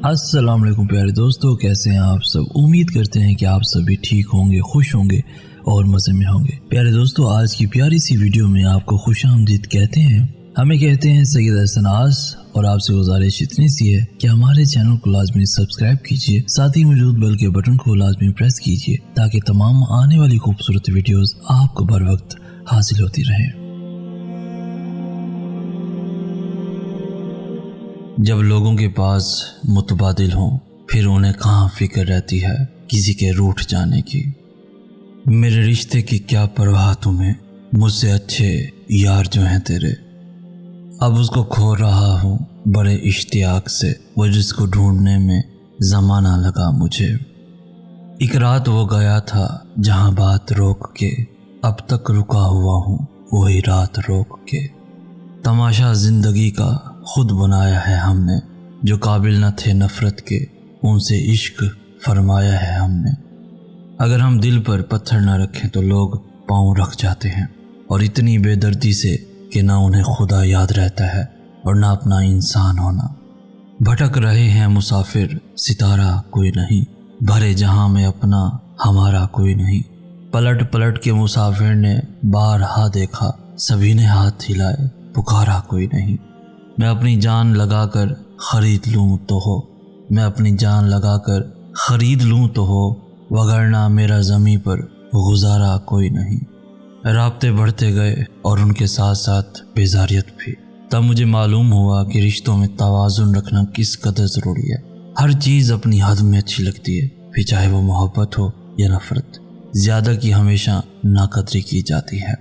अस्सलाम वालेकुम प्यारे दोस्तों, कैसे हैं आप सब। उम्मीद करते हैं कि आप सभी ठीक होंगे, खुश होंगे और मज़े में होंगे। प्यारे दोस्तों, आज की प्यारी सी वीडियो में आपको खुशामदीद कहते हैं। हमें कहते हैं सैयद हसन आस, और आपसे गुजारिश इतनी सी है कि हमारे चैनल को लाजमी सब्सक्राइब कीजिए, साथ ही मौजूद बेल के बटन को लाजमी प्रेस कीजिए ताकि तमाम आने वाली खूबसूरत वीडियोस आपको बर वक्त हासिल होती रहें। जब लोगों के पास मुतबादिल हों, फिर उन्हें कहाँ फिक्र रहती है किसी के रूठ जाने की। मेरे रिश्ते की क्या परवाह तुम्हें, मुझसे अच्छे यार जो हैं तेरे। अब उसको खो रहा हूँ बड़े इश्तियाक से, वो जिसको ढूंढने में ज़माना लगा मुझे। एक रात वो गया था जहाँ बात रोक के, अब तक रुका हुआ हूँ वही रात रोक के। तमाशा ज़िंदगी का खुद बनाया है हमने, जो काबिल न थे नफ़रत के उनसे इश्क फरमाया है हमने। अगर हम दिल पर पत्थर न रखें तो लोग पाँव रख जाते हैं, और इतनी बेदर्दी से कि ना उन्हें खुदा याद रहता है और ना अपना इंसान होना। भटक रहे हैं मुसाफिर, सितारा कोई नहीं, भरे जहां में अपना हमारा कोई नहीं। पलट पलट के मुसाफिर ने बारहा देखा, सभी ने हाथ हिलाए, पुकारा कोई नहीं। मैं अपनी जान लगाकर ख़रीद लूँ तो हो, मैं अपनी जान लगाकर ख़रीद लूँ तो हो, वगरना मेरा ज़मीं पर गुजारा कोई नहीं। राब्ते बढ़ते गए और उनके साथ साथ बेजारियत भी। तब मुझे मालूम हुआ कि रिश्तों में तवाज़ुन रखना किस कदर ज़रूरी है। हर चीज़ अपनी हद में अच्छी लगती है, फिर चाहे वो मोहब्बत हो या नफ़रत। ज़्यादा की हमेशा नाकदरी की जाती है।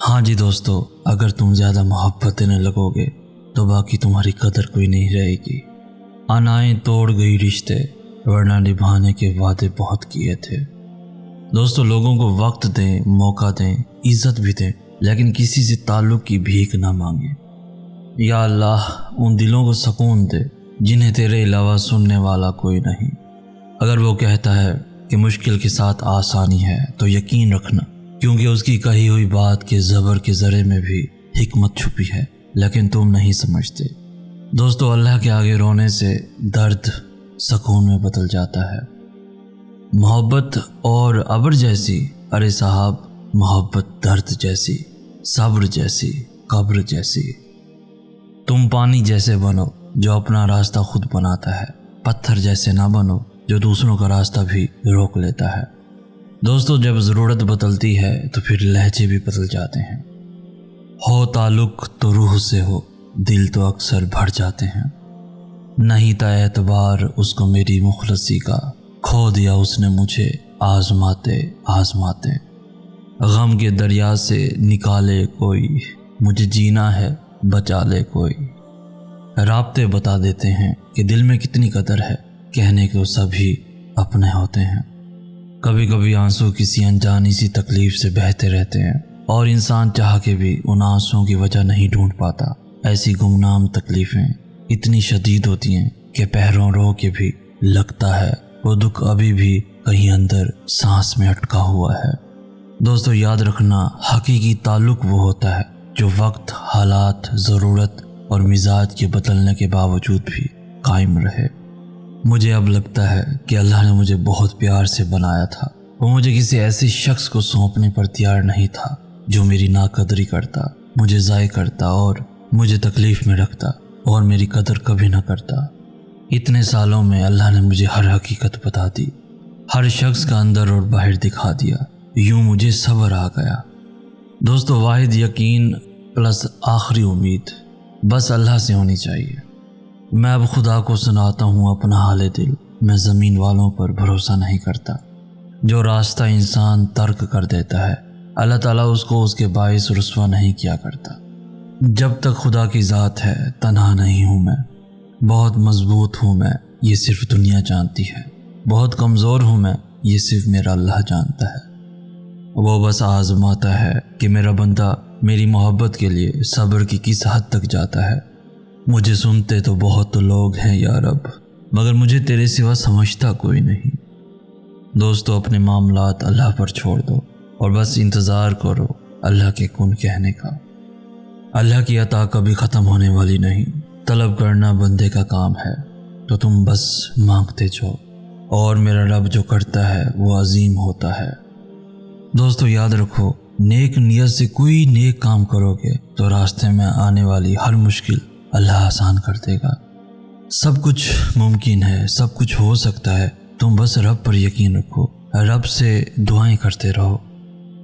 हाँ जी दोस्तों, अगर तुम ज़्यादा मोहब्बत देने लगोगे तो बाकी तुम्हारी कदर कोई नहीं रहेगी। अनाएं तोड़ गई रिश्ते, वरना निभाने के वादे बहुत किए थे। दोस्तों, लोगों को वक्त दें, मौका दें, इज़्ज़त भी दें, लेकिन किसी से ताल्लुक़ की भीख ना मांगे। या अल्लाह, उन दिलों को सुकून दे जिन्हें तेरे अलावा सुनने वाला कोई नहीं। अगर वो कहता है कि मुश्किल के साथ आसानी है तो यकीन रखना, क्योंकि उसकी कही हुई बात के ज़बर के ज़रे में भी हिकमत छुपी है, लेकिन तुम नहीं समझते। दोस्तों, अल्लाह के आगे रोने से दर्द सुकून में बदल जाता है। मोहब्बत और अबर जैसी, अरे साहब मोहब्बत दर्द जैसी, सब्र जैसी, कब्र जैसी। तुम पानी जैसे बनो जो अपना रास्ता खुद बनाता है, पत्थर जैसे ना बनो जो दूसरों का रास्ता भी रोक लेता है। दोस्तों, जब ज़रूरत बदलती है तो फिर लहजे भी बदल जाते हैं। हो ताल्लुक़ तो रूह से हो, दिल तो अक्सर भर जाते हैं। नहीं था एतबार उसको मेरी मुखलसी का, खो दिया उसने मुझे आज़माते आज़माते। गम के दरिया से निकाले कोई, मुझे जीना है बचा ले कोई। राब्ते बता देते हैं कि दिल में कितनी कदर है, कहने को सभी अपने होते हैं। कभी कभी आंसू किसी अनजानी सी तकलीफ़ से बहते रहते हैं, और इंसान चाह के भी उन आंसुओं की वजह नहीं ढूंढ पाता। ऐसी गुमनाम तकलीफ़ें इतनी शदीद होती हैं कि पैरों रो के भी लगता है वो दुख अभी भी कहीं अंदर सांस में अटका हुआ है। दोस्तों, याद रखना, हकीकी ताल्लुक़ वो होता है जो वक्त, हालात, ज़रूरत और मिजाज के बदलने के बावजूद भी कायम रहे। मुझे अब लगता है कि अल्लाह ने मुझे बहुत प्यार से बनाया था। वो मुझे किसी ऐसे शख्स को सौंपने पर तैयार नहीं था जो मेरी नाकदरी करता, मुझे ज़ाय करता और मुझे तकलीफ़ में रखता और मेरी कदर कभी ना करता। इतने सालों में अल्लाह ने मुझे हर हकीकत बता दी, हर शख्स का अंदर और बाहर दिखा दिया। यूँ मुझे सब्र आ गया। दोस्तों, वाहिद यकीन प्लस आखिरी उम्मीद बस अल्लाह से होनी चाहिए। मैं अब खुदा को सुनाता हूँ अपना हाल दिल। मैं ज़मीन वालों पर भरोसा नहीं करता। जो रास्ता इंसान तर्क कर देता है, अल्लाह ताला उसको उसके बाइस रुस्वा नहीं किया करता। जब तक खुदा की ज़ात है, तन्हा नहीं हूँ मैं। बहुत मजबूत हूँ मैं, ये सिर्फ दुनिया जानती है। बहुत कमज़ोर हूँ मैं, ये सिर्फ मेरा अल्लाह जानता है। वो बस आज़माता है कि मेरा बंदा मेरी मोहब्बत के लिए सब्र की किस हद तक जाता है। मुझे सुनते तो बहुत लोग हैं या रब, मगर मुझे तेरे सिवा समझता कोई नहीं। दोस्तों, अपने मामलात अल्लाह पर छोड़ दो और बस इंतज़ार करो अल्लाह के कुन कहने का। अल्लाह की अता कभी ख़त्म होने वाली नहीं, तलब करना बंदे का काम है। تو تم بس مانگتے جاؤ، اور میرا رب جو کرتا ہے وہ عظیم ہوتا ہے۔ دوستو یاد رکھو، نیک نیت سے کوئی نیک کام کرو گے تو راستے میں آنے والی ہر مشکل اللہ آسان کر دے گا۔ سب کچھ ممکن ہے، سب کچھ ہو سکتا ہے، تم بس رب پر یقین رکھو، رب سے دعائیں کرتے رہو،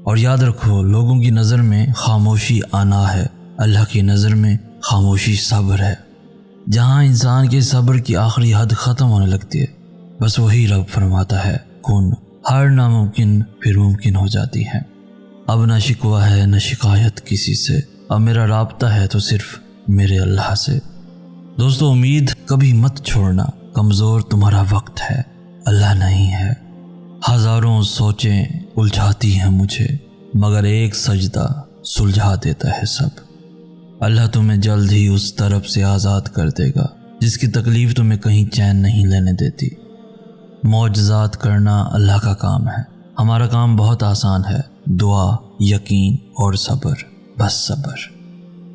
اور یاد رکھو لوگوں کی نظر میں خاموشی آنا ہے، اللہ کی نظر میں خاموشی صبر ہے۔ جہاں انسان کے صبر کی آخری حد ختم ہونے لگتی ہے، بس وہی رب فرماتا ہے کن، ہر ناممکن پھر ممکن ہو جاتی ہے۔ اب نہ شکوہ ہے نہ شکایت کسی سے، اب میرا رابطہ ہے تو صرف میرے اللہ سے۔ دوستو امید کبھی مت چھوڑنا، کمزور تمہارا وقت ہے، اللہ نہیں ہے۔ ہزاروں سوچیں الجھاتی ہیں مجھے، مگر ایک سجدہ سلجھا دیتا ہے سب۔ اللہ تمہیں جلد ہی اس طرف سے آزاد کر دے گا جس کی تکلیف تمہیں کہیں چین نہیں لینے دیتی۔ معجزات کرنا اللہ کا کام ہے، ہمارا کام بہت آسان ہے، دعا، یقین اور صبر، بس صبر۔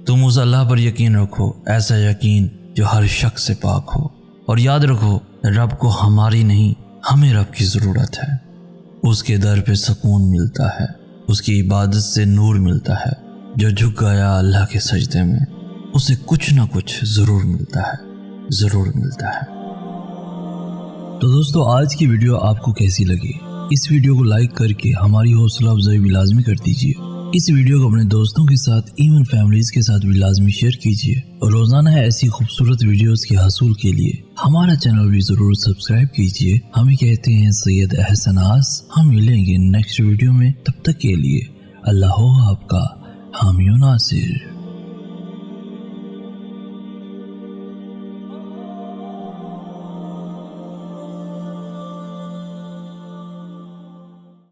تم اس اللہ پر یقین رکھو، ایسا یقین جو ہر شخص سے پاک ہو، اور یاد رکھو رب کو ہماری نہیں، ہمیں رب کی ضرورت ہے۔ اس کے در پہ سکون ملتا ہے، اس کی عبادت سے نور ملتا ہے۔ جو جھک گیا اللہ کے سجدے میں، اسے کچھ نہ کچھ ضرور ملتا ہے، ضرور ملتا ہے۔ تو دوستو آج کی ویڈیو آپ کو کیسی لگی؟ اس ویڈیو کو لائک کر کے ہماری حوصلہ افزائی بھی لازمی کر دیجیے۔ اس ویڈیو کو اپنے دوستوں کے ساتھ، ایون فیملیز کے ساتھ بھی لازمی شیئر کیجیے، اور روزانہ ایسی خوبصورت ویڈیوز کے حصول کے لیے ہمارا چینل بھی ضرور سبسکرائب کیجیے۔ ہمیں کہتے ہیں سید احسن آس، ہم ملیں گے نیکسٹ ویڈیو میں، تب تک کے لیے اللہ ہو آپ کا حامی و ناصر۔